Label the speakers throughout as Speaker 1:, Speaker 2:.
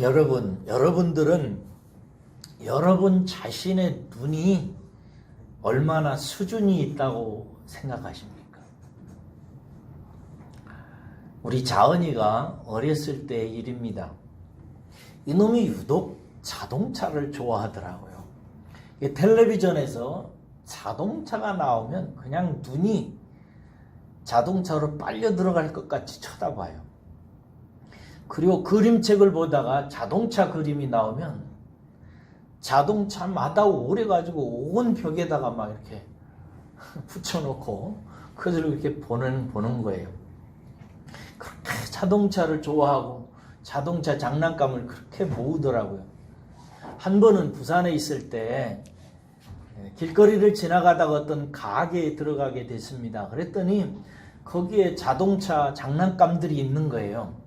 Speaker 1: 여러분들은 여러분 자신의 눈이 얼마나 수준이 있다고 생각하십니까? 우리 자은이가 어렸을 때의 일입니다. 이놈이 유독 자동차를 좋아하더라고요. 텔레비전에서 자동차가 나오면 그냥 눈이 자동차로 빨려 들어갈 것 같이 쳐다봐요. 그리고 그림책을 보다가 자동차 그림이 나오면 자동차마다 오래가지고 온 벽에다가 막 이렇게 붙여놓고 그대로 이렇게 보는 거예요. 그렇게 자동차를 좋아하고 자동차 장난감을 그렇게 모으더라고요. 한 번은 부산에 있을 때 길거리를 지나가다가 어떤 가게에 들어가게 됐습니다. 그랬더니 거기에 자동차 장난감들이 있는 거예요.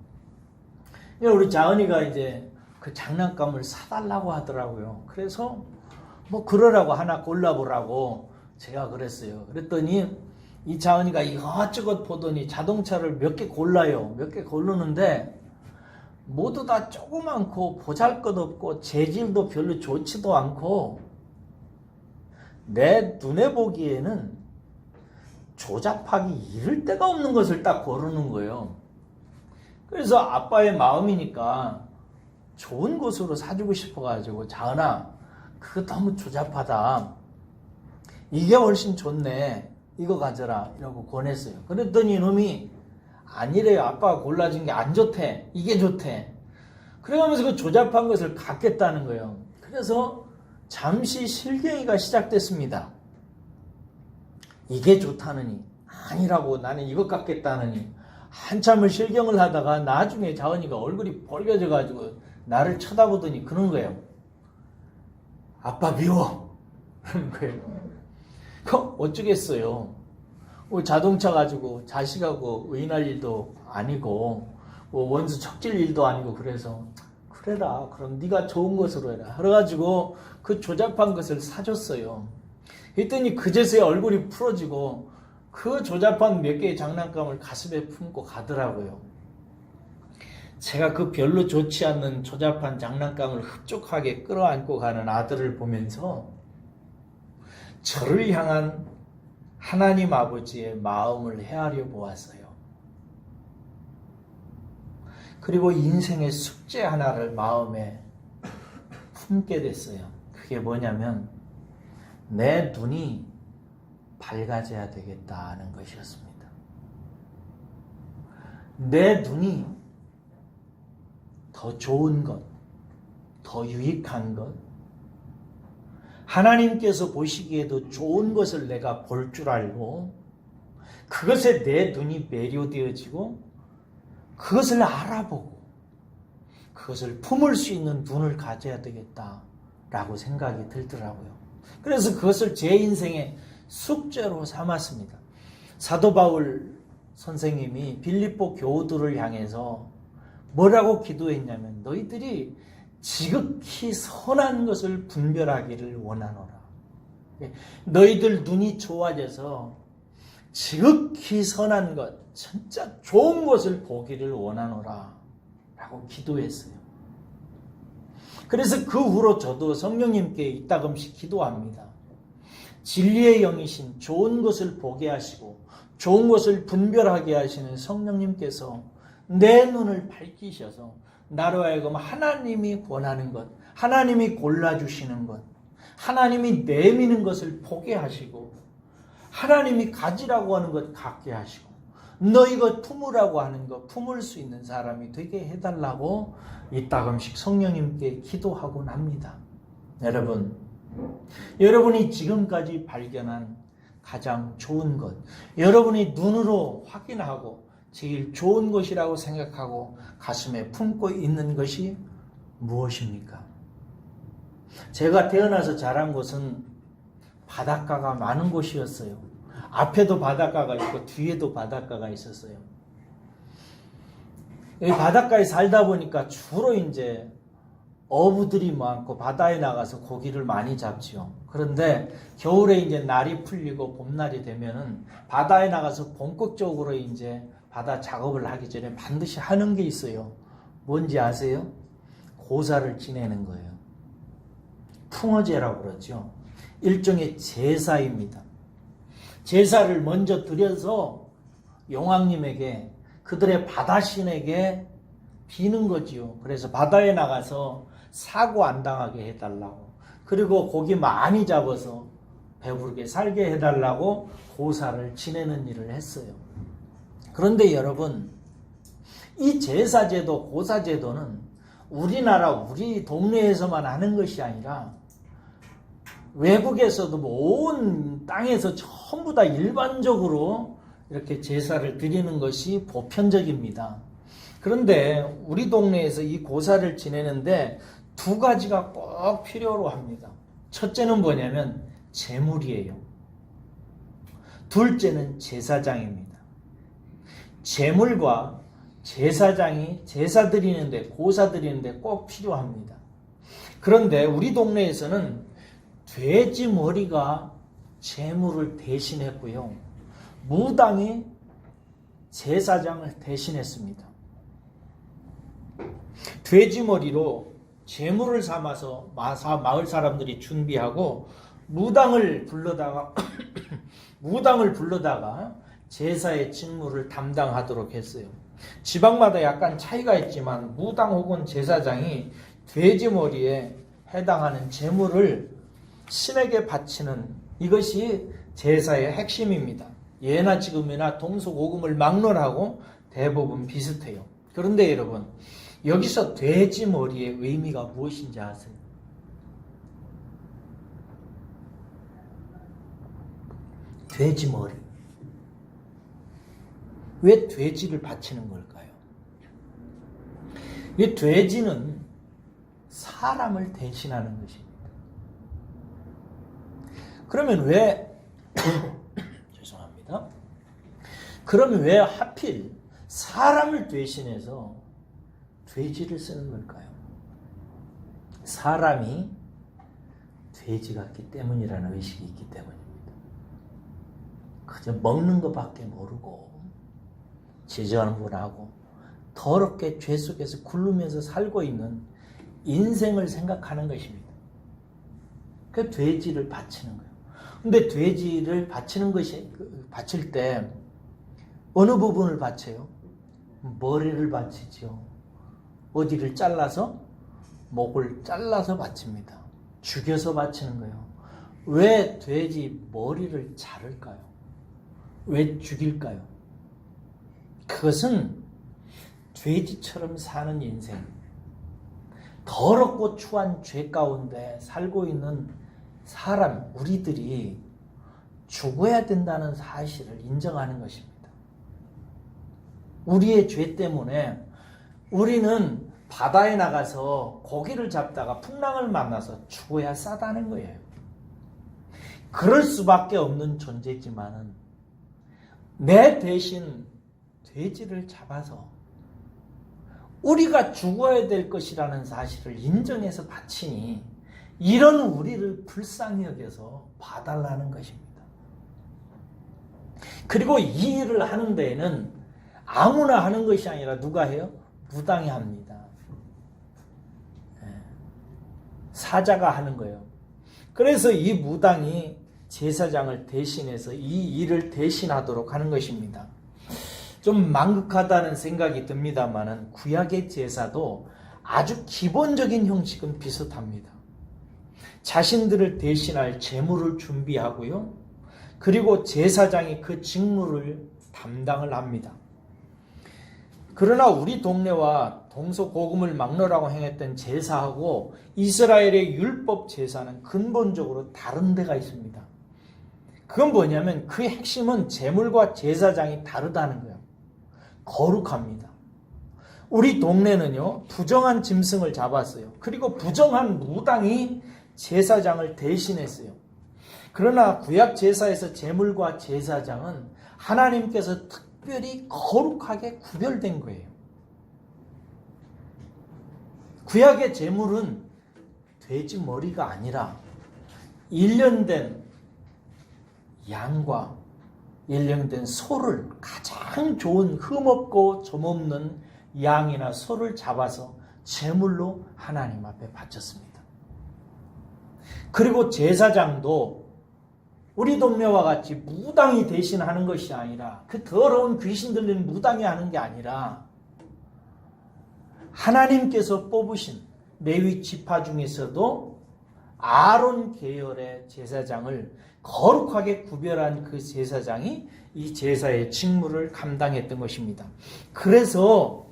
Speaker 1: 우리 자은이가 이제 그 장난감을 사달라고 하더라고요. 그래서 뭐 그러라고 하나 골라보라고 제가 그랬어요. 그랬더니 이 자은이가 이것저것 보더니 자동차를 몇 개 골라요. 몇 개 고르는데 모두 다 조그맣고 보잘것없고 재질도 별로 좋지도 않고 내 눈에 보기에는 조잡하기 이를 데가 없는 것을 딱 고르는 거예요. 그래서 아빠의 마음이니까 좋은 것으로 사주고 싶어가지고 자은아 그거 너무 조잡하다. 이게 훨씬 좋네. 이거 가져라. 이러고 권했어요. 그랬더니 이놈이 아니래요. 아빠가 골라준 게 안 좋대. 이게 좋대. 그래가면서 그 조잡한 것을 갖겠다는 거예요. 그래서 잠시 실갱이가 시작됐습니다. 이게 좋다느니 아니라고 나는 이것 갖겠다느니 한참을 실경을 하다가 나중에 자은이가 얼굴이 벌겨져 가지고 나를 쳐다보더니 그런 거예요. 아빠 미워. 그런 거예요. 어쩌겠어요. 자동차 가지고 자식하고 의인할 일도 아니고 원수 척질 일도 아니고 그래서 그래라. 그럼 네가 좋은 것으로 해라. 그래가지고 그 조잡한 것을 사줬어요. 그랬더니 그제서야 얼굴이 풀어지고 그 조잡한 몇 개의 장난감을 가슴에 품고 가더라고요. 제가 그 별로 좋지 않는 조잡한 장난감을 흡족하게 끌어안고 가는 아들을 보면서 저를 향한 하나님 아버지의 마음을 헤아려 보았어요. 그리고 인생의 숙제 하나를 마음에 품게 됐어요. 그게 뭐냐면 내 눈이 밝아져야 되겠다는 것이었습니다. 내 눈이 더 좋은 것, 더 유익한 것, 하나님께서 보시기에도 좋은 것을 내가 볼 줄 알고 그것에 내 눈이 매료되어지고 그것을 알아보고 그것을 품을 수 있는 눈을 가져야 되겠다라고 생각이 들더라고요. 그래서 그것을 제 인생의 숙제로 삼았습니다. 사도 바울 선생님이 빌립보 교우들을 향해서 뭐라고 기도했냐면 너희들이 지극히 선한 것을 분별하기를 원하노라. 너희들 눈이 좋아져서 지극히 선한 것, 진짜 좋은 것을 보기를 원하노라 라고 기도했어요. 그래서 그 후로 저도 성령님께 이따금씩 기도합니다. 진리의 영이신 좋은 것을 보게 하시고 좋은 것을 분별하게 하시는 성령님께서 내 눈을 밝히셔서 나로 하여금 하나님이 권하는 것, 하나님이 골라주시는 것, 하나님이 내미는 것을 보게 하시고 하나님이 가지라고 하는 것 갖게 하시고 너희가 품으라고 하는 것 품을 수 있는 사람이 되게 해달라고 이따금씩 성령님께 기도하곤 합니다. 여러분이 지금까지 발견한 가장 좋은 것, 여러분이 눈으로 확인하고 제일 좋은 것이라고 생각하고 가슴에 품고 있는 것이 무엇입니까? 제가 태어나서 자란 곳은 바닷가가 많은 곳이었어요. 앞에도 바닷가가 있고 뒤에도 바닷가가 있었어요. 여기 바닷가에 살다 보니까 주로 이제 어부들이 많고 바다에 나가서 고기를 많이 잡지요. 그런데 겨울에 이제 날이 풀리고 봄날이 되면은 바다에 나가서 본격적으로 이제 바다 작업을 하기 전에 반드시 하는 게 있어요. 뭔지 아세요? 고사를 지내는 거예요. 풍어제라고 그러죠. 일종의 제사입니다. 제사를 먼저 드려서 용왕님에게, 그들의 바다신에게 비는 거지요. 그래서 바다에 나가서 사고 안 당하게 해달라고, 그리고 고기 많이 잡아서 배부르게 살게 해달라고 고사를 지내는 일을 했어요. 그런데 여러분, 이 제사제도, 고사제도는 우리나라, 우리 동네에서만 하는 것이 아니라 외국에서도 온 땅에서 전부 다 일반적으로 이렇게 제사를 드리는 것이 보편적입니다. 그런데 우리 동네에서 이 고사를 지내는데 두 가지가 꼭 필요로 합니다. 첫째는 뭐냐면 제물이에요. 둘째는 제사장입니다. 제물과 제사장이 제사 드리는데, 고사 드리는데 꼭 필요합니다. 그런데 우리 동네에서는 돼지 머리가 제물을 대신했고요, 무당이 제사장을 대신했습니다. 돼지 머리로 제물을 삼아서 마을 사람들이 준비하고 무당을 불러다가 제사의 직무를 담당하도록 했어요. 지방마다 약간 차이가 있지만 무당 혹은 제사장이 돼지 머리에 해당하는 제물을 신에게 바치는, 이것이 제사의 핵심입니다. 예나 지금이나 동서고금을 막론하고 대부분 비슷해요. 그런데 여러분, 여기서 돼지 머리의 의미가 무엇인지 아세요? 돼지 머리. 왜 돼지를 바치는 걸까요? 이 돼지는 사람을 대신하는 것입니다. 그러면 왜 죄송합니다. 그러면 왜 하필 사람을 대신해서 돼지를 쓰는 걸까요? 사람이 돼지 같기 때문이라는 의식이 있기 때문입니다. 그저 먹는 것밖에 모르고 지저분하고 더럽게 죄 속에서 굴르면서 살고 있는 인생을 생각하는 것입니다. 그 돼지를 바치는 거예요. 근데 돼지를 바치는 것이, 바칠 때 어느 부분을 바쳐요? 머리를 바치죠. 어디를 잘라서? 목을 잘라서 바칩니다. 죽여서 바치는 거예요. 왜 돼지 머리를 자를까요? 왜 죽일까요? 그것은 돼지처럼 사는 인생, 더럽고 추한 죄 가운데 살고 있는 사람, 우리들이 죽어야 된다는 사실을 인정하는 것입니다. 우리의 죄 때문에 우리는 바다에 나가서 고기를 잡다가 풍랑을 만나서 죽어야 싸다는 거예요. 그럴 수밖에 없는 존재지만은 내 대신 돼지를 잡아서 우리가 죽어야 될 것이라는 사실을 인정해서 바치니 이런 우리를 불쌍히 여겨서 봐달라는 것입니다. 그리고 이 일을 하는 데에는 아무나 하는 것이 아니라 누가 해요? 무당이 합니다. 사자가 하는 거예요. 그래서 이 무당이 제사장을 대신해서 이 일을 대신하도록 하는 것입니다. 좀 망극하다는 생각이 듭니다만은 구약의 제사도 아주 기본적인 형식은 비슷합니다. 자신들을 대신할 제물을 준비하고요, 그리고 제사장이 그 직무를 담당을 합니다. 그러나 우리 동네와 동서고금을 막론하고 행했던 제사하고 이스라엘의 율법 제사는 근본적으로 다른 데가 있습니다. 그건 뭐냐면 그 핵심은 제물과 제사장이 다르다는 거예요. 거룩합니다. 우리 동네는요, 부정한 짐승을 잡았어요. 그리고 부정한 무당이 제사장을 대신했어요. 그러나 구약 제사에서 제물과 제사장은 하나님께서 특별히 거룩하게 구별된 거예요. 구약의 제물은 돼지 머리가 아니라 1년된 양과 1년된 소를, 가장 좋은 흠없고 점없는 양이나 소를 잡아서 제물로 하나님 앞에 바쳤습니다. 그리고 제사장도 우리 동네와 같이 무당이 대신하는 것이 아니라, 그 더러운 귀신 들리는 무당이 하는 게 아니라 하나님께서 뽑으신 레위 지파 중에서도 아론 계열의 제사장을 거룩하게 구별한 그 제사장이 이 제사의 직무를 감당했던 것입니다. 그래서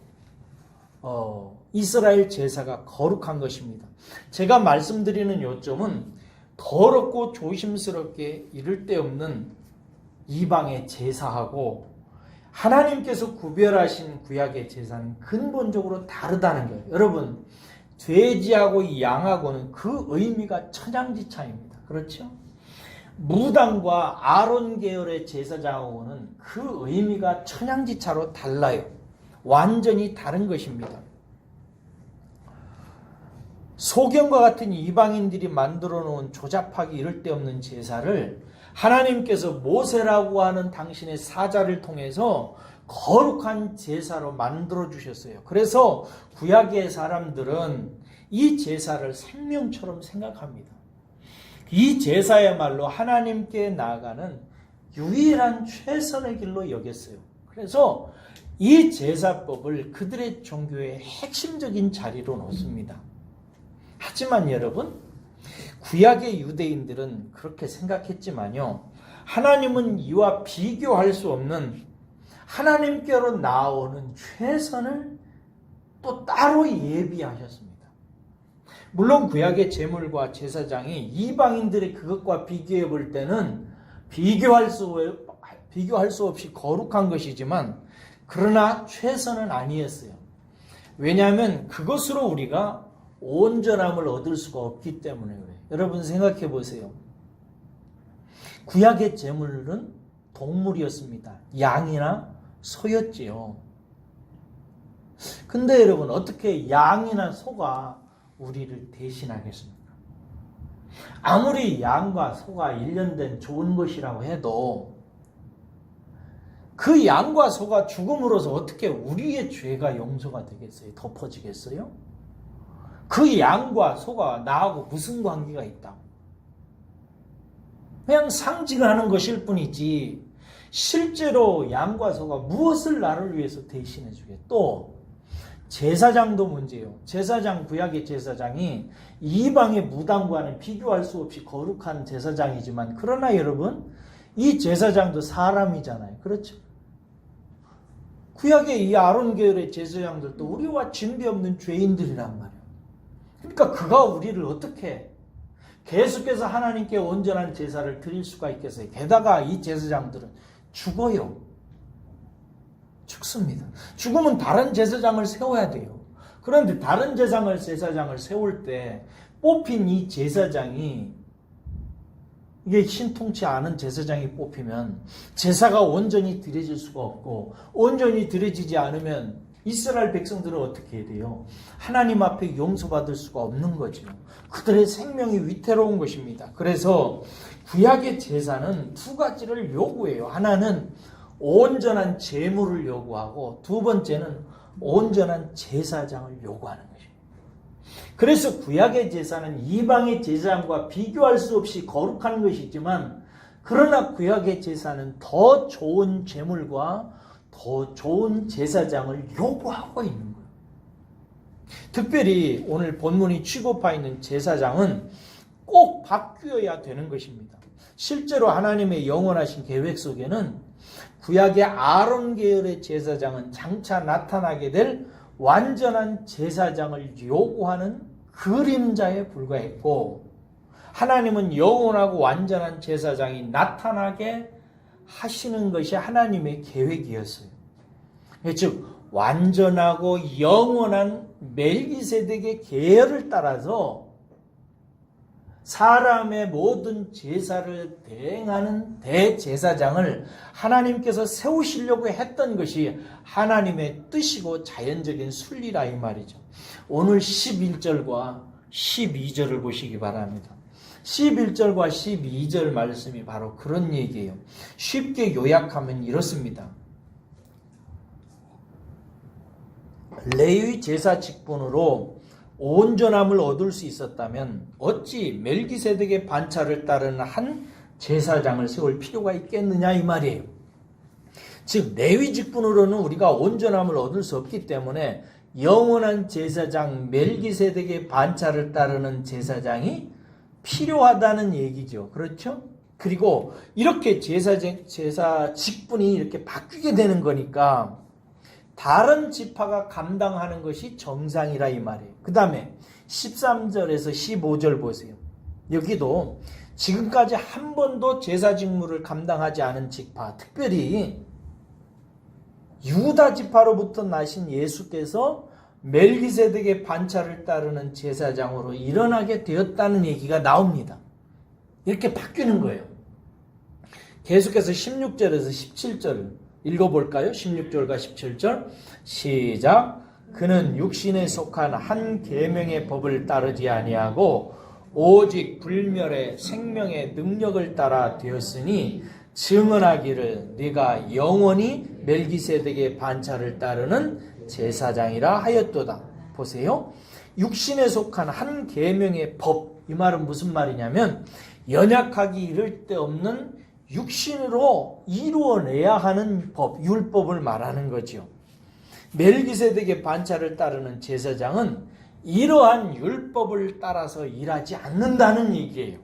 Speaker 1: 이스라엘 제사가 거룩한 것입니다. 제가 말씀드리는 요점은 더럽고 조심스럽게 이를 데 없는 이방의 제사하고 하나님께서 구별하신 구약의 제사는 근본적으로 다르다는 거예요. 여러분, 돼지하고 양하고는 그 의미가 천양지차입니다. 그렇죠? 무당과 아론 계열의 제사장하고는 그 의미가 천양지차로 달라요. 완전히 다른 것입니다. 소경과 같은 이방인들이 만들어 놓은 조잡하기 이를 데 없는 제사를 하나님께서 모세라고 하는 당신의 사자를 통해서 거룩한 제사로 만들어 주셨어요. 그래서 구약의 사람들은 이 제사를 생명처럼 생각합니다. 이 제사야말로 하나님께 나아가는 유일한 최선의 길로 여겼어요. 그래서 이 제사법을 그들의 종교의 핵심적인 자리로 놓습니다. 하지만 여러분, 구약의 유대인들은 그렇게 생각했지만요, 하나님은 이와 비교할 수 없는 하나님께로 나오는 최선을 또 따로 예비하셨습니다. 물론 구약의 제물과 제사장이 이방인들의 그것과 비교해 볼 때는 비교할 수 없이 거룩한 것이지만, 그러나 최선은 아니었어요. 왜냐하면 그것으로 우리가 온전함을 얻을 수가 없기 때문에 그래요. 여러분 생각해 보세요. 구약의 제물은 동물이었습니다. 양이나 소였지요. 근데 여러분, 어떻게 양이나 소가 우리를 대신하겠습니까? 아무리 양과 소가 일련된 좋은 것이라고 해도 그 양과 소가 죽음으로써 어떻게 우리의 죄가 용서가 되겠어요? 덮어지겠어요? 그 양과 소가 나하고 무슨 관계가 있다고? 그냥 상징하는 것일 뿐이지 실제로 양과 소가 무엇을 나를 위해서 대신해 주게? 또 제사장도 문제예요. 제사장, 구약의 제사장이 이방의 무당과는 비교할 수 없이 거룩한 제사장이지만, 그러나 여러분, 이 제사장도 사람이잖아요. 그렇죠? 구약의 이 아론 계열의 제사장들도 우리와 진비 없는 죄인들이란 말이에요. 그러니까 그가 우리를 어떻게 계속해서 하나님께 온전한 제사를 드릴 수가 있겠어요? 게다가 이 제사장들은 죽어요. 죽습니다. 죽으면 다른 제사장을 세워야 돼요. 그런데 다른 제사장을 세울 때 뽑힌 이 제사장이, 이게 신통치 않은 제사장이 뽑히면 제사가 온전히 드려질 수가 없고, 온전히 드려지지 않으면 이스라엘 백성들은 어떻게 해야 돼요? 하나님 앞에 용서받을 수가 없는 거죠. 그들의 생명이 위태로운 것입니다. 그래서 구약의 제사는 두 가지를 요구해요. 하나는 온전한 제물을 요구하고, 두 번째는 온전한 제사장을 요구하는 것입니다. 그래서 구약의 제사는 이방의 제사장과 비교할 수 없이 거룩한 것이지만, 그러나 구약의 제사는 더 좋은 제물과 더 좋은 제사장을 요구하고 있는 거예요. 특별히 오늘 본문이 취급하고 있는 제사장은 꼭 바뀌어야 되는 것입니다. 실제로 하나님의 영원하신 계획 속에는 구약의 아론 계열의 제사장은 장차 나타나게 될 완전한 제사장을 요구하는 그림자에 불과했고, 하나님은 영원하고 완전한 제사장이 나타나게 하시는 것이 하나님의 계획이었어요. 즉 완전하고 영원한 멜기세덱의 계열을 따라서 사람의 모든 제사를 대행하는 대제사장을 하나님께서 세우시려고 했던 것이 하나님의 뜻이고 자연적인 순리라 이 말이죠. 오늘 11절과 12절을 보시기 바랍니다. 11절과 12절 말씀이 바로 그런 얘기예요. 쉽게 요약하면 이렇습니다. 레위 제사 직분으로 온전함을 얻을 수 있었다면 어찌 멜기세덱의 반차를 따르는 한 제사장을 세울 필요가 있겠느냐 이 말이에요. 즉 레위 직분으로는 우리가 온전함을 얻을 수 없기 때문에 영원한 제사장 멜기세덱의 반차를 따르는 제사장이 필요하다는 얘기죠. 그렇죠? 그리고 이렇게 제사 직분이 이렇게 바뀌게 되는 거니까 다른 지파가 감당하는 것이 정상이라 이 말이에요. 그 다음에 13절에서 15절 보세요. 여기도 지금까지 한 번도 제사 직무를 감당하지 않은 지파, 특별히 유다 지파로부터 나신 예수께서 멜기세덱의 반차를 따르는 제사장으로 일어나게 되었다는 얘기가 나옵니다. 이렇게 바뀌는 거예요. 계속해서 16절에서 17절을 읽어볼까요? 16절과 17절 시작. 그는 육신에 속한 한 계명의 법을 따르지 아니하고 오직 불멸의 생명의 능력을 따라 되었으니 증언하기를 네가 영원히 멜기세덱의 반차를 따르는 제사장이라 하였도다. 보세요. 육신에 속한 한 계명의 법, 이 말은 무슨 말이냐면 연약하기 이를 데 없는 육신으로 이루어내야 하는 법, 율법을 말하는 거죠. 멜기세덱의 반차를 따르는 제사장은 이러한 율법을 따라서 일하지 않는다는 얘기예요.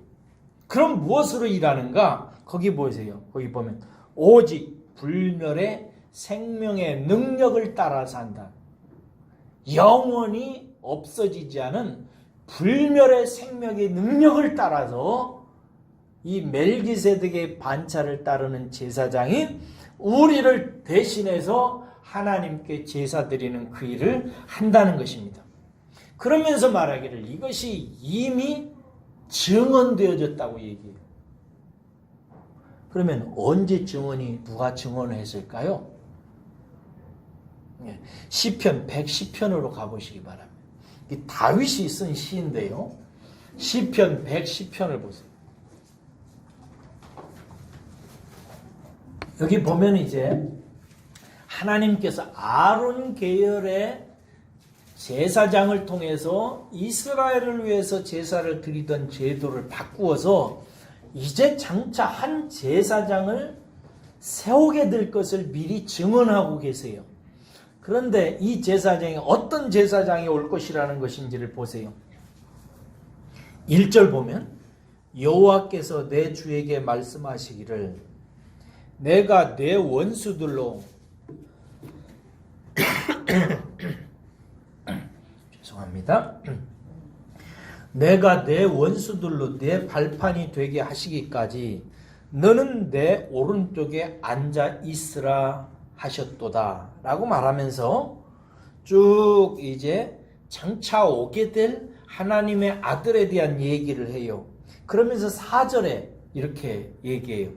Speaker 1: 그럼 무엇으로 일하는가? 거기 보세요. 거기 보면 오직 불멸의 생명의 능력을 따라서 한다. 영원히 없어지지 않은 불멸의 생명의 능력을 따라서 이 멜기세덱의 반차를 따르는 제사장이 우리를 대신해서 하나님께 제사 드리는 그 일을 한다는 것입니다. 그러면서 말하기를 이것이 이미 증언되어졌다고 얘기해요. 그러면 언제 증언이 누가 증언을 했을까요? 시편 110편으로 가보시기 바랍니다. 이 다윗이 쓴 시인데요. 시편 110편을 보세요. 여기 보면 이제 하나님께서 아론 계열의 제사장을 통해서 이스라엘을 위해서 제사를 드리던 제도를 바꾸어서 이제 장차 한 제사장을 세우게 될 것을 미리 증언하고 계세요. 그런데 이 제사장이 어떤 제사장이 올 것이라는 것인지를 보세요. 1절 보면 여호와께서 내 주에게 말씀하시기를 내가 내 원수들로 죄송합니다. 내가 내 원수들로 내 발판이 되게 하시기까지 너는 내 오른쪽에 앉아 있으라 하셨도다 라고 말하면서 쭉 이제 장차 오게 될 하나님의 아들에 대한 얘기를 해요. 그러면서 4절에 이렇게 얘기해요.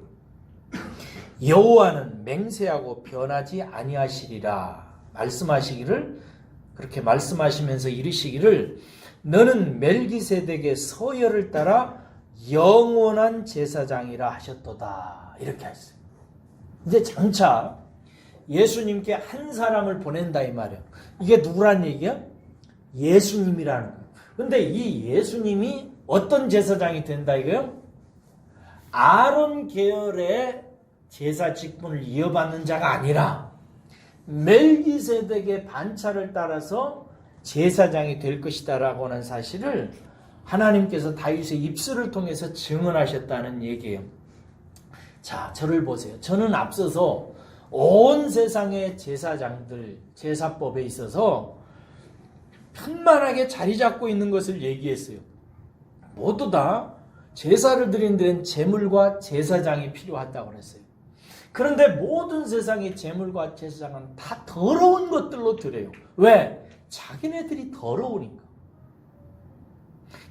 Speaker 1: 여호와는 맹세하고 변하지 아니하시리라 말씀하시기를, 그렇게 말씀하시면서 이르시기를 너는 멜기세덱의 서열을 따라 영원한 제사장이라 하셨도다 이렇게 했어요. 이제 장차 예수님께 한 사람을 보낸다 이 말이에요. 이게 누구란 얘기야? 예수님이라는 거예요. 근데 이 예수님이 어떤 제사장이 된다 이거예요? 아론 계열의 제사 직분을 이어받는 자가 아니라 멜기세덱의 반차를 따라서 제사장이 될 것이다 라고 하는 사실을 하나님께서 다윗의 입술을 통해서 증언하셨다는 얘기예요. 자, 저를 보세요. 저는 앞서서 온 세상의 제사장들, 제사법에 있어서 편만하게 자리 잡고 있는 것을 얘기했어요. 모두 다 제사를 드리는 데는 제물과 제사장이 필요하다고 그랬어요. 그런데 모든 세상의 제물과 제사장은 다 더러운 것들로 드려요. 왜? 자기네들이 더러우니까.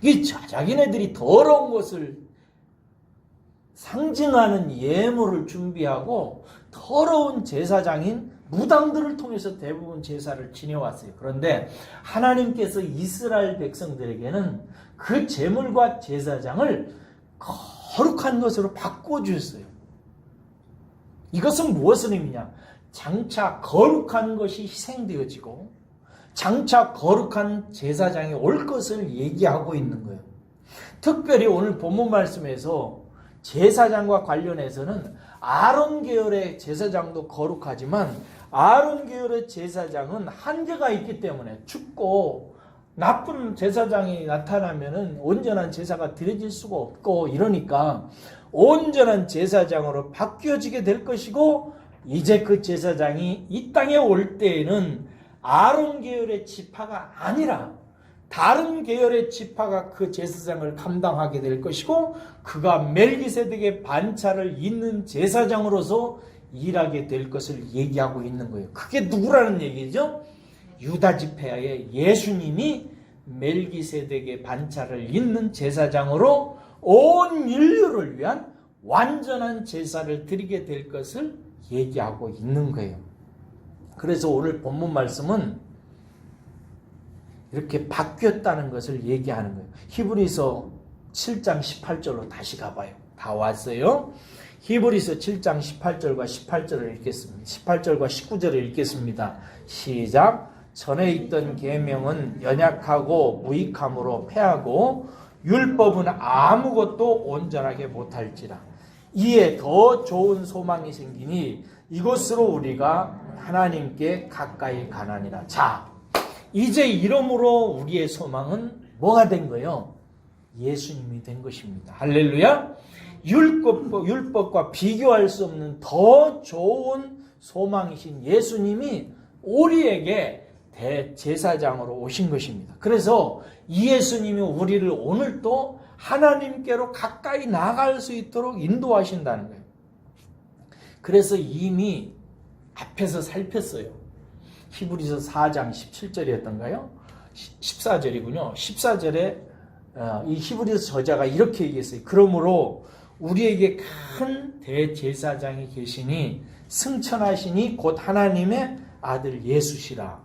Speaker 1: 이 자기네들이 더러운 것을 상징하는 예물을 준비하고 더러운 제사장인 무당들을 통해서 대부분 제사를 지내왔어요. 그런데 하나님께서 이스라엘 백성들에게는 그 제물과 제사장을 거룩한 것으로 바꿔주셨어요. 이것은 무엇을 의미냐? 장차 거룩한 것이 희생되어지고 장차 거룩한 제사장이 올 것을 얘기하고 있는 거예요. 특별히 오늘 본문 말씀에서 제사장과 관련해서는 아론 계열의 제사장도 거룩하지만 아론 계열의 제사장은 한계가 있기 때문에 죽고 나쁜 제사장이 나타나면은 온전한 제사가 드려질 수가 없고 이러니까 온전한 제사장으로 바뀌어지게 될 것이고 이제 그 제사장이 이 땅에 올 때에는 아론 계열의 지파가 아니라 다른 계열의 지파가 그 제사장을 감당하게 될 것이고 그가 멜기세덱의 반차를 잇는 제사장으로서 일하게 될 것을 얘기하고 있는 거예요. 그게 누구라는 얘기죠? 유다 지파의 예수님이 멜기세덱의 반차를 잇는 제사장으로 온 인류를 위한 완전한 제사를 드리게 될 것을 얘기하고 있는 거예요. 그래서 오늘 본문 말씀은 이렇게 바뀌었다는 것을 얘기하는 거예요. 히브리서 7장 18절로 다시 가봐요. 다 왔어요. 히브리서 7장 18절과 18절을 읽겠습니다. 18절과 19절을 읽겠습니다. 시작. 전에 있던 계명은 연약하고 무익함으로 패하고 율법은 아무것도 온전하게 못할지라. 이에 더 좋은 소망이 생기니 이것으로 우리가 하나님께 가까이 가나니라. 자, 이제 이러므로 우리의 소망은 뭐가 된 거예요? 예수님이 된 것입니다. 할렐루야. 율법과 비교할 수 없는 더 좋은 소망이신 예수님이 우리에게 대제사장으로 오신 것입니다. 그래서 이 예수님이 우리를 오늘도 하나님께로 가까이 나아갈 수 있도록 인도하신다는 거예요. 그래서 이미 앞에서 살폈어요. 히브리서 4장 17절이었던가요? 14절이군요. 14절에 이 히브리서 저자가 이렇게 얘기했어요. 그러므로 우리에게 큰 대제사장이 계시니 승천하시니 곧 하나님의 아들 예수시라.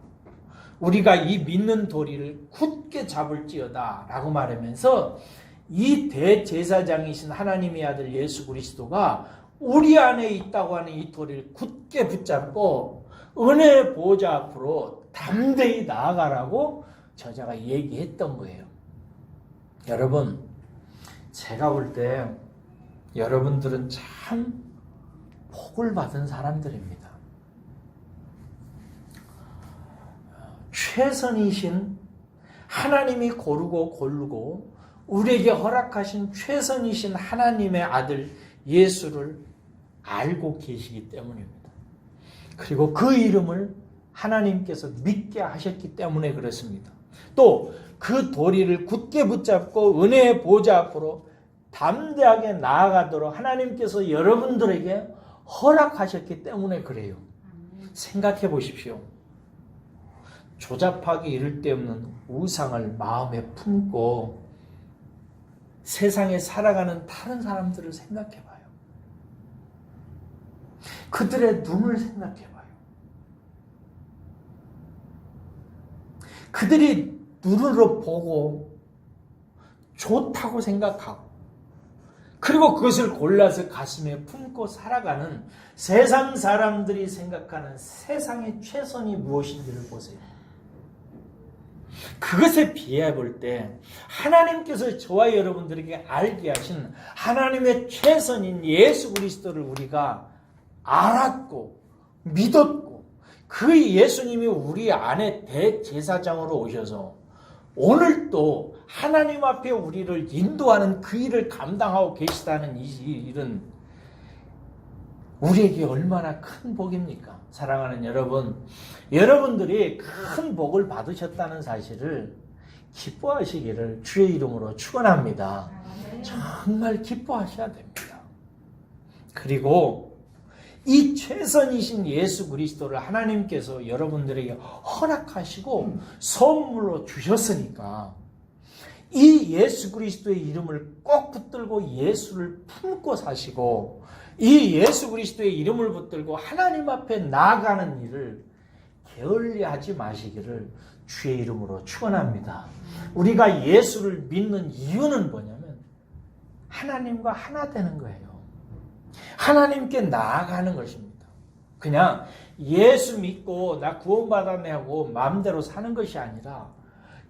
Speaker 1: 우리가 이 믿는 도리를 굳게 잡을지어다 라고 말하면서 이 대제사장이신 하나님의 아들 예수 그리스도가 우리 안에 있다고 하는 이 도리를 굳게 붙잡고 은혜의 보좌 앞으로 담대히 나아가라고 저자가 얘기했던 거예요. 여러분, 제가 볼 때 여러분들은 참 복을 받은 사람들입니다. 최선이신 하나님이 고르고 우리에게 허락하신 최선이신 하나님의 아들 예수를 알고 계시기 때문입니다. 그리고 그 이름을 하나님께서 믿게 하셨기 때문에 그렇습니다. 또 그 도리를 굳게 붙잡고 은혜의 보좌 앞으로 담대하게 나아가도록 하나님께서 여러분들에게 허락하셨기 때문에 그래요. 생각해 보십시오. 조잡하게 이를 데 없는 우상을 마음에 품고 세상에 살아가는 다른 사람들을 생각해 봐요. 그들의 눈을 생각해 봐요. 그들이 눈으로 보고 좋다고 생각하고 그리고 그것을 골라서 가슴에 품고 살아가는 세상 사람들이 생각하는 세상의 최선이 무엇인지를 보세요. 그것에 비해 볼 때 하나님께서 저와 여러분들에게 알게 하신 하나님의 최선인 예수 그리스도를 우리가 알았고 믿었고 그 예수님이 우리 안에 대제사장으로 오셔서 오늘도 하나님 앞에 우리를 인도하는 그 일을 감당하고 계시다는 이 일은 우리에게 얼마나 큰 복입니까? 사랑하는 여러분, 여러분들이 큰 복을 받으셨다는 사실을 기뻐하시기를 주의 이름으로 축원합니다. 정말 기뻐하셔야 됩니다. 그리고 이 최선이신 예수 그리스도를 하나님께서 여러분들에게 허락하시고 선물로 주셨으니까 이 예수 그리스도의 이름을 꼭 붙들고 예수를 품고 사시고 이 예수 그리스도의 이름을 붙들고 하나님 앞에 나아가는 일을 게을리하지 마시기를 주의 이름으로 축원합니다. 우리가 예수를 믿는 이유는 뭐냐면 하나님과 하나 되는 거예요. 하나님께 나아가는 것입니다. 그냥 예수 믿고 나 구원받았네 하고 마음대로 사는 것이 아니라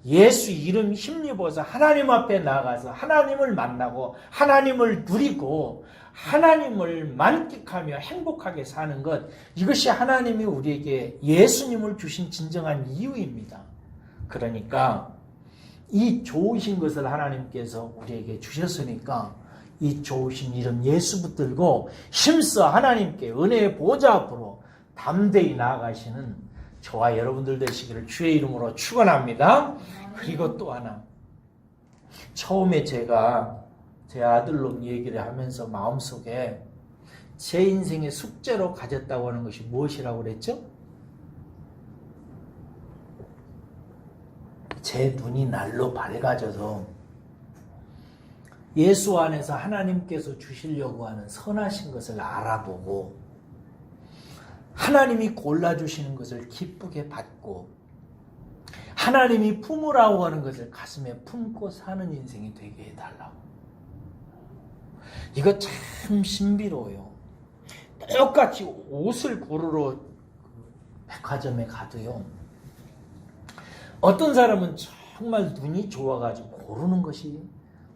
Speaker 1: 예수 이름 힘입어서 하나님 앞에 나가서 하나님을 만나고 하나님을 누리고 하나님을 만끽하며 행복하게 사는 것, 이것이 하나님이 우리에게 예수님을 주신 진정한 이유입니다. 그러니까 이 좋으신 것을 하나님께서 우리에게 주셨으니까 이 좋으신 이름 예수 붙들고 힘써 하나님께 은혜의 보좌 앞으로 담대히 나아가시는 저와 여러분들 되시기를 주의 이름으로 축원합니다. 그리고 또 하나, 처음에 제가 제 아들로 얘기를 하면서 마음속에 제 인생의 숙제로 가졌다고 하는 것이 무엇이라고 그랬죠? 제 눈이 날로 밝아져서 예수 안에서 하나님께서 주시려고 하는 선하신 것을 알아보고 하나님이 골라주시는 것을 기쁘게 받고 하나님이 품으라고 하는 것을 가슴에 품고 사는 인생이 되게 해달라고. 이거 참 신비로워요. 똑같이 옷을 고르러 백화점에 가도요, 어떤 사람은 정말 눈이 좋아가지고 고르는 것이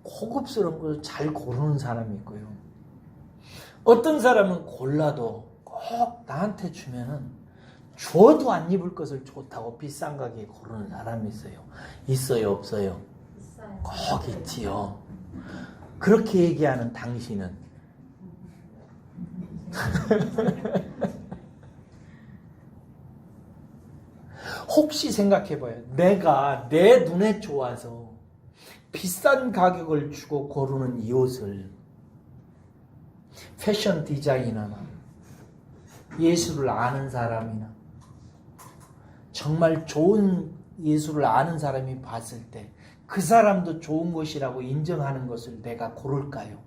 Speaker 1: 고급스러운 것을 잘 고르는 사람이 있고요, 어떤 사람은 골라도 꼭 나한테 주면은 줘도 안 입을 것을 좋다고 비싼 가게에 고르는 사람이 있어요. 있어요, 없어요?
Speaker 2: 있어요.
Speaker 1: 꼭 있지요. 그렇게 얘기하는 당신은 혹시 생각해봐요. 내가 내 눈에 좋아서 비싼 가격을 주고 고르는 이 옷을 패션 디자이너나 예술을 아는 사람이나 정말 좋은 예술을 아는 사람이 봤을 때 그 사람도 좋은 것이라고 인정하는 것을 내가 고를까요?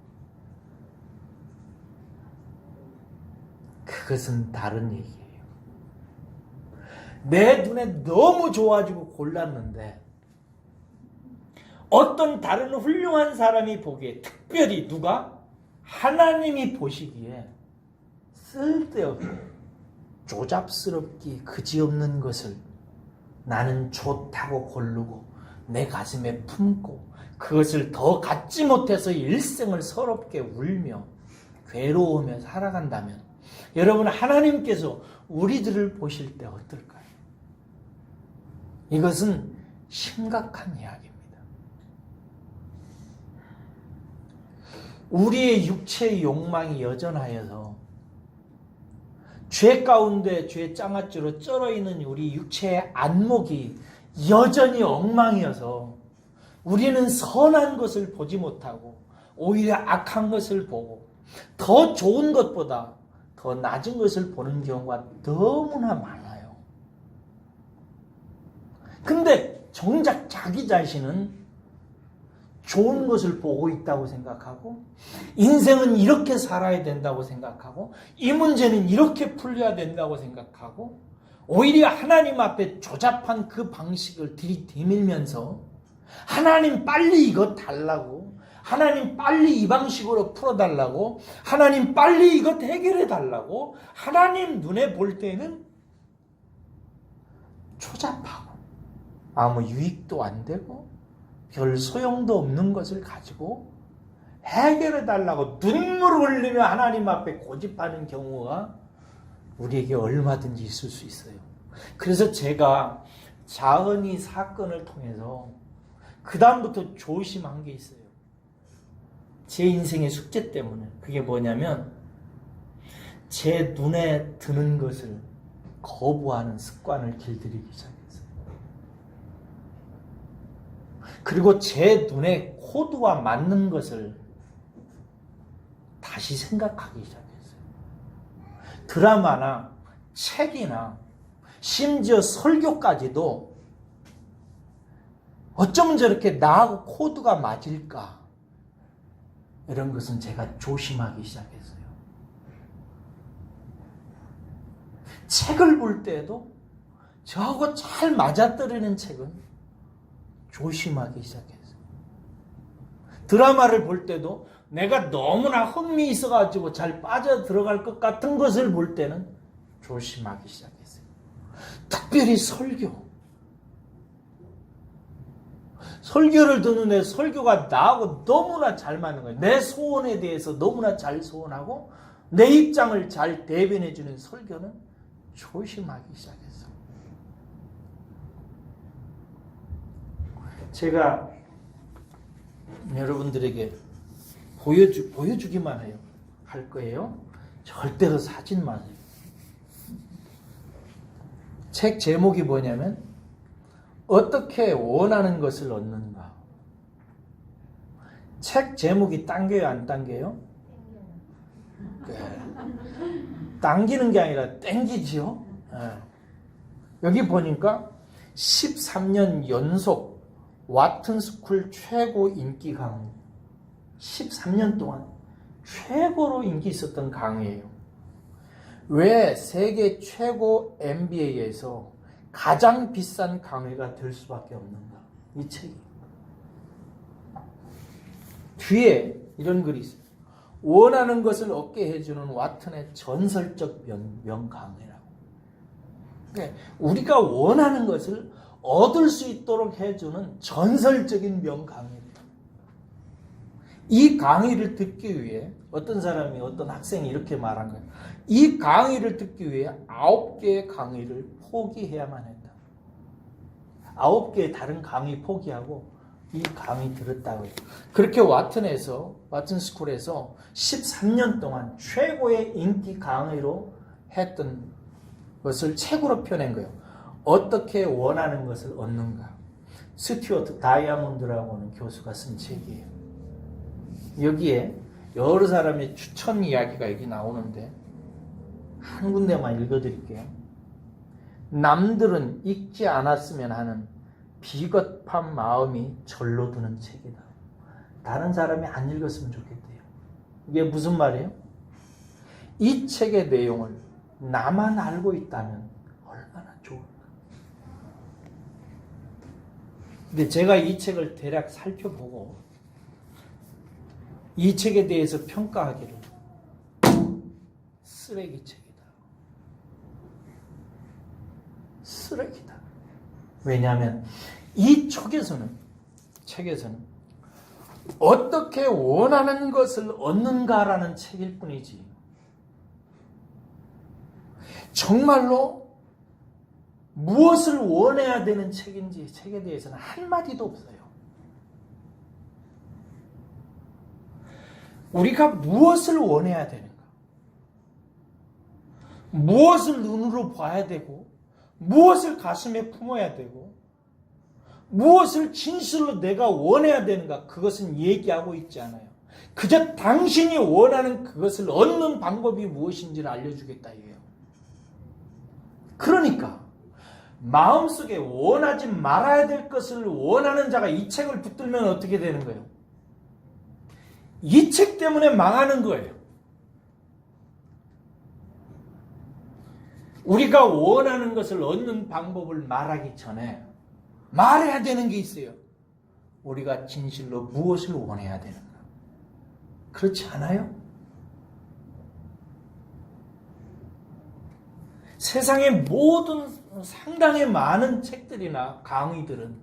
Speaker 1: 그것은 다른 얘기예요. 내 눈에 너무 좋아지고 골랐는데 어떤 다른 훌륭한 사람이 보기에, 특별히 누가? 하나님이 보시기에 쓸데없고 조잡스럽기 그지없는 것을 나는 좋다고 고르고 내 가슴에 품고 그것을 더 갖지 못해서 일생을 서럽게 울며 괴로우며 살아간다면 여러분, 하나님께서 우리들을 보실 때 어떨까요? 이것은 심각한 이야기입니다. 우리의 육체의 욕망이 여전하여서 죄 가운데 죄 장아찌로 쩔어있는 우리 육체의 안목이 여전히 엉망이어서 우리는 선한 것을 보지 못하고 오히려 악한 것을 보고 더 좋은 것보다 더 낮은 것을 보는 경우가 너무나 많아요. 근데 정작 자기 자신은 좋은 것을 보고 있다고 생각하고 인생은 이렇게 살아야 된다고 생각하고 이 문제는 이렇게 풀려야 된다고 생각하고 오히려 하나님 앞에 조잡한 그 방식을 들이대밀면서 하나님 빨리 이거 달라고, 하나님 빨리 이 방식으로 풀어달라고, 하나님 빨리 이것 해결해 달라고, 하나님 눈에 볼 때는 조잡하고 아무 유익도 안 되고 별 소용도 없는 것을 가지고 해결해 달라고 눈물을 흘리며 하나님 앞에 고집하는 경우가 우리에게 얼마든지 있을 수 있어요. 그래서 제가 자은이 사건을 통해서 그 다음부터 조심한 게 있어요. 제 인생의 숙제 때문에. 그게 뭐냐면 제 눈에 드는 것을 거부하는 습관을 길들이기 시작했어요. 그리고 제 눈에 코드와 맞는 것을 다시 생각하기 시작했어요. 드라마나 책이나 심지어 설교까지도 어쩌면 저렇게 나하고 코드가 맞을까? 이런 것은 제가 조심하기 시작했어요. 책을 볼 때에도 저하고 잘 맞아떨어지는 책은 조심하기 시작했어요. 드라마를 볼 때도 내가 너무나 흥미 있어가지고 잘 빠져 들어갈 것 같은 것을 볼 때는 조심하기 시작했어요. 특별히 설교를 듣는데 설교가 나하고 너무나 잘 맞는 거예요. 내 소원에 대해서 너무나 잘 소원하고 내 입장을 잘 대변해주는 설교는 조심하기 시작했어요. 제가 여러분들에게 보여주기만 해요. 할 거예요. 절대로 사진 마세요. 책 제목이 뭐냐면 어떻게 원하는 것을 얻는가. 책 제목이 당겨요, 안 당겨요? 당기는 게 아니라 땡기지요. 여기 보니까 13년 연속 와튼스쿨 최고 인기 강의, 13년 동안 최고로 인기 있었던 강의예요. 왜 세계 최고 MBA에서 가장 비싼 강의가 될 수밖에 없는가? 이 책이. 뒤에 이런 글이 있어요. 원하는 것을 얻게 해주는 와튼의 전설적 명강의라고. 그러니까 우리가 원하는 것을 얻을 수 있도록 해주는 전설적인 명강의입니다. 이 강의를 듣기 위해 어떤 사람이, 어떤 학생이 이렇게 말한 거예요. 이 강의를 듣기 위해 9개의 강의를 포기해야만 했다. 9개의 다른 강의 포기하고 이 강의 들었다고요. 그렇게 와튼스쿨에서 13년 동안 최고의 인기 강의로 했던 것을 책으로 펴낸 거예요. 어떻게 원하는 것을 얻는가. 스튜어트 다이아몬드라고 하는 교수가 쓴 책이에요. 여기에 여러 사람의 추천 이야기가 여기 나오는데 한 군데만 읽어드릴게요. 남들은 읽지 않았으면 하는 비겁한 마음이 절로 드는 책이다. 다른 사람이 안 읽었으면 좋겠대요. 이게 무슨 말이에요? 이 책의 내용을 나만 알고 있다면 얼마나 좋을까. 근데 제가 이 책을 대략 살펴보고 이 책에 대해서 평가하기를 쓰레기책이다. 쓰레기다. 왜냐하면 이 책에서는 어떻게 원하는 것을 얻는가라는 책일 뿐이지 정말로 무엇을 원해야 되는 책인지 책에 대해서는 한마디도 없어요. 우리가 무엇을 원해야 되는가? 무엇을 눈으로 봐야 되고 무엇을 가슴에 품어야 되고 무엇을 진실로 내가 원해야 되는가? 그것은 얘기하고 있지 않아요. 그저 당신이 원하는 그것을 얻는 방법이 무엇인지를 알려주겠다 이게요. 그러니까 마음속에 원하지 말아야 될 것을 원하는 자가 이 책을 붙들면 어떻게 되는 거예요? 이 책 때문에 망하는 거예요. 우리가 원하는 것을 얻는 방법을 말하기 전에 말해야 되는 게 있어요. 우리가 진실로 무엇을 원해야 되는가? 그렇지 않아요? 세상의 모든 상당히 많은 책들이나 강의들은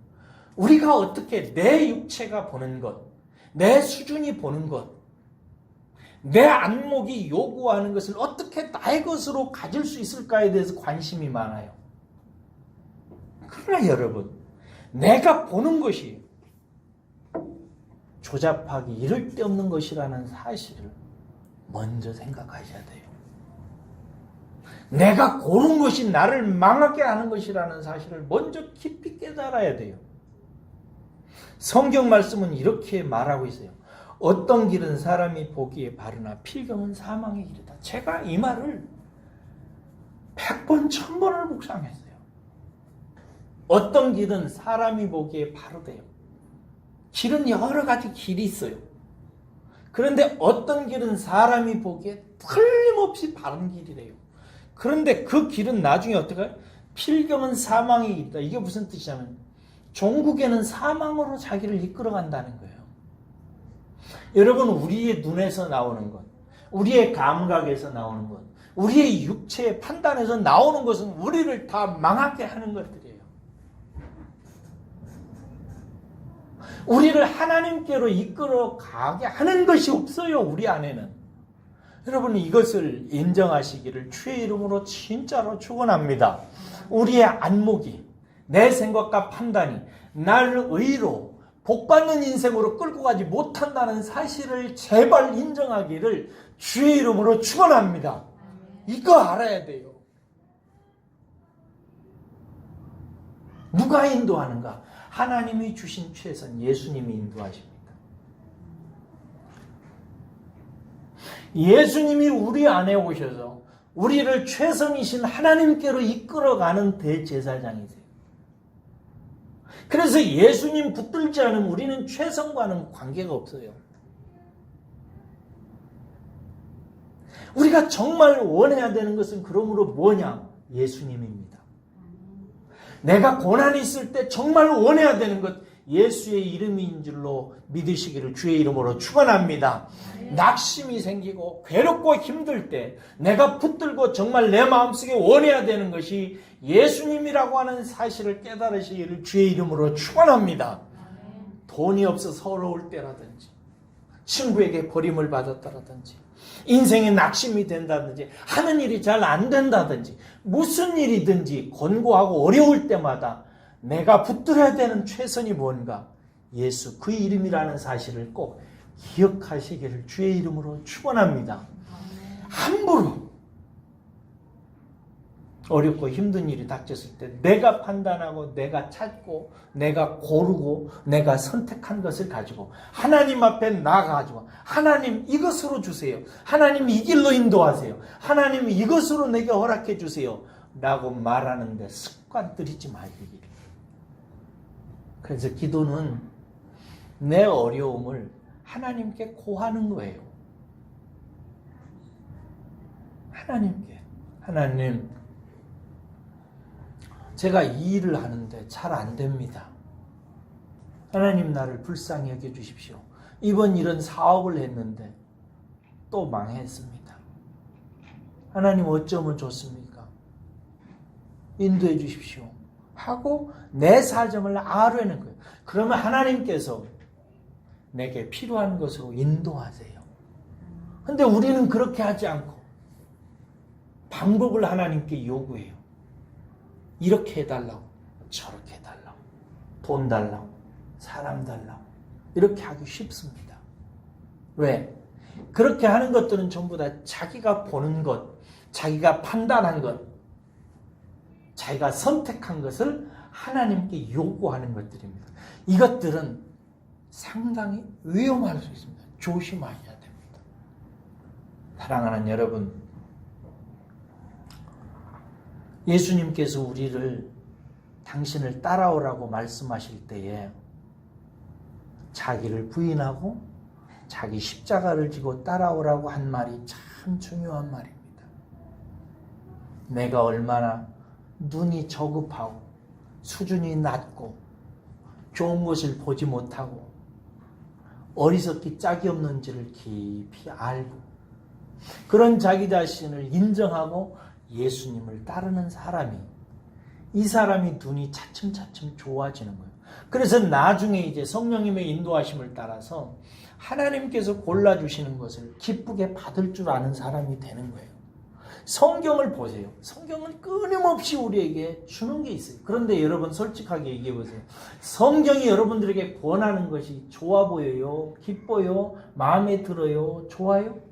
Speaker 1: 우리가 어떻게 내 육체가 보는 것, 내 수준이 보는 것, 내 안목이 요구하는 것을 어떻게 나의 것으로 가질 수 있을까에 대해서 관심이 많아요. 그러나 여러분, 내가 보는 것이 조잡하기 이를 데 없는 것이라는 사실을 먼저 생각하셔야 돼요. 내가 고른 것이 나를 망하게 하는 것이라는 사실을 먼저 깊이 깨달아야 돼요. 성경 말씀은 이렇게 말하고 있어요. 어떤 길은 사람이 보기에 바르나 필경은 사망의 길이다. 제가 이 말을 100번, 1000번을 묵상했어요. 어떤 길은 사람이 보기에 바르대요. 길은 여러 가지 길이 있어요. 그런데 어떤 길은 사람이 보기에 틀림없이 바른 길이래요. 그런데 그 길은 나중에 어떻게 해요? 필경은 사망의 길이다. 이게 무슨 뜻이냐면 종국에는 사망으로 자기를 이끌어간다는 거예요. 여러분, 우리의 눈에서 나오는 것, 우리의 감각에서 나오는 것, 우리의 육체의 판단에서 나오는 것은 우리를 다 망하게 하는 것들이에요. 우리를 하나님께로 이끌어 가게 하는 것이 없어요. 우리 안에는. 여러분, 이것을 인정하시기를 주의 이름으로 진짜로 축원합니다. 우리의 안목이, 내 생각과 판단이 나를 의로 복받는 인생으로 끌고 가지 못한다는 사실을 제발 인정하기를 주의 이름으로 축원합니다. 이거 알아야 돼요. 누가 인도하는가? 하나님이 주신 최선, 예수님이 인도하십니다. 예수님이 우리 안에 오셔서 우리를 최선이신 하나님께로 이끌어가는 대제사장이세요. 그래서 예수님 붙들지 않으면 우리는 최선과는 관계가 없어요. 우리가 정말 원해야 되는 것은 그러므로 뭐냐? 예수님입니다. 내가 고난이 있을 때 정말 원해야 되는 것, 예수의 이름인 줄로 믿으시기를 주의 이름으로 축원합니다. 낙심이 생기고 괴롭고 힘들 때 내가 붙들고 정말 내 마음속에 원해야 되는 것이 예수님이라고 하는 사실을 깨달으시기를 주의 이름으로 축원합니다. 돈이 없어 서러울 때라든지, 친구에게 버림을 받았다라든지, 인생에 낙심이 된다든지, 하는 일이 잘 안 된다든지, 무슨 일이든지 권고하고 어려울 때마다 내가 붙들어야 되는 최선이 뭔가? 예수, 그 이름이라는 사실을 꼭 기억하시기를 주의 이름으로 축원합니다. 함부로 어렵고 힘든 일이 닥쳤을 때 내가 판단하고 내가 찾고 내가 고르고 내가 선택한 것을 가지고 하나님 앞에 나가가지고 하나님 이것으로 주세요. 하나님 이 길로 인도하세요. 하나님 이것으로 내게 허락해 주세요. 라고 말하는데 습관 들이지 말기를. 그래서 기도는 내 어려움을 하나님께 고하는 거예요. 하나님께. 하나님, 제가 이 일을 하는데 잘 안 됩니다. 하나님 나를 불쌍히 여겨주십시오. 이번 일은 사업을 했는데 또 망했습니다. 하나님 어쩌면 좋습니까? 인도해 주십시오. 하고 내 사정을 아뢰는 거예요. 그러면 하나님께서 내게 필요한 것으로 인도하세요. 근데 우리는 그렇게 하지 않고 방법을 하나님께 요구해요. 이렇게 해달라고, 저렇게 해달라고, 돈 달라고, 사람 달라고. 이렇게 하기 쉽습니다. 왜? 그렇게 하는 것들은 전부 다 자기가 보는 것, 자기가 판단한 것, 자기가 선택한 것을 하나님께 요구하는 것들입니다. 이것들은 상당히 위험할 수 있습니다. 조심하셔야 됩니다. 사랑하는 여러분, 예수님께서 우리를 당신을 따라오라고 말씀하실 때에 자기를 부인하고 자기 십자가를 지고 따라오라고 한 말이 참 중요한 말입니다. 내가 얼마나 눈이 저급하고 수준이 낮고 좋은 것을 보지 못하고 어리석기 짝이 없는지를 깊이 알고 그런 자기 자신을 인정하고 예수님을 따르는 사람이, 이 사람이 눈이 차츰차츰 좋아지는 거예요. 그래서 나중에 이제 성령님의 인도하심을 따라서 하나님께서 골라주시는 것을 기쁘게 받을 줄 아는 사람이 되는 거예요. 성경을 보세요. 성경은 끊임없이 우리에게 주는 게 있어요. 그런데 여러분 솔직하게 얘기해 보세요. 성경이 여러분들에게 권하는 것이 좋아 보여요? 기뻐요? 마음에 들어요? 좋아요?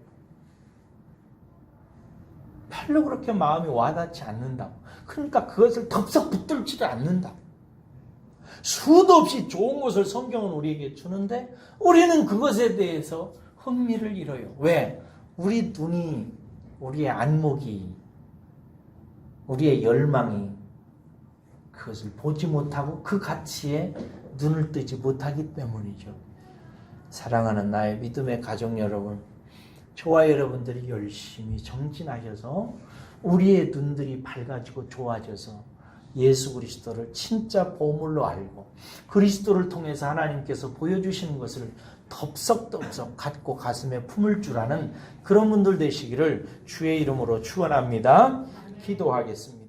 Speaker 1: 별로 그렇게 마음이 와닿지 않는다. 그러니까 그것을 덥석 붙들지도 않는다. 수도 없이 좋은 것을 성경은 우리에게 주는데 우리는 그것에 대해서 흥미를 잃어요. 왜? 우리 눈이, 우리의 안목이, 우리의 열망이 그것을 보지 못하고 그 가치에 눈을 뜨지 못하기 때문이죠. 사랑하는 나의 믿음의 가족 여러분, 저와 여러분들이 열심히 정진하셔서 우리의 눈들이 밝아지고 좋아져서 예수 그리스도를 진짜 보물로 알고 그리스도를 통해서 하나님께서 보여주시는 것을 덥석덥석 갖고 가슴에 품을 줄 아는 그런 분들 되시기를 주의 이름으로 축원합니다. 기도하겠습니다.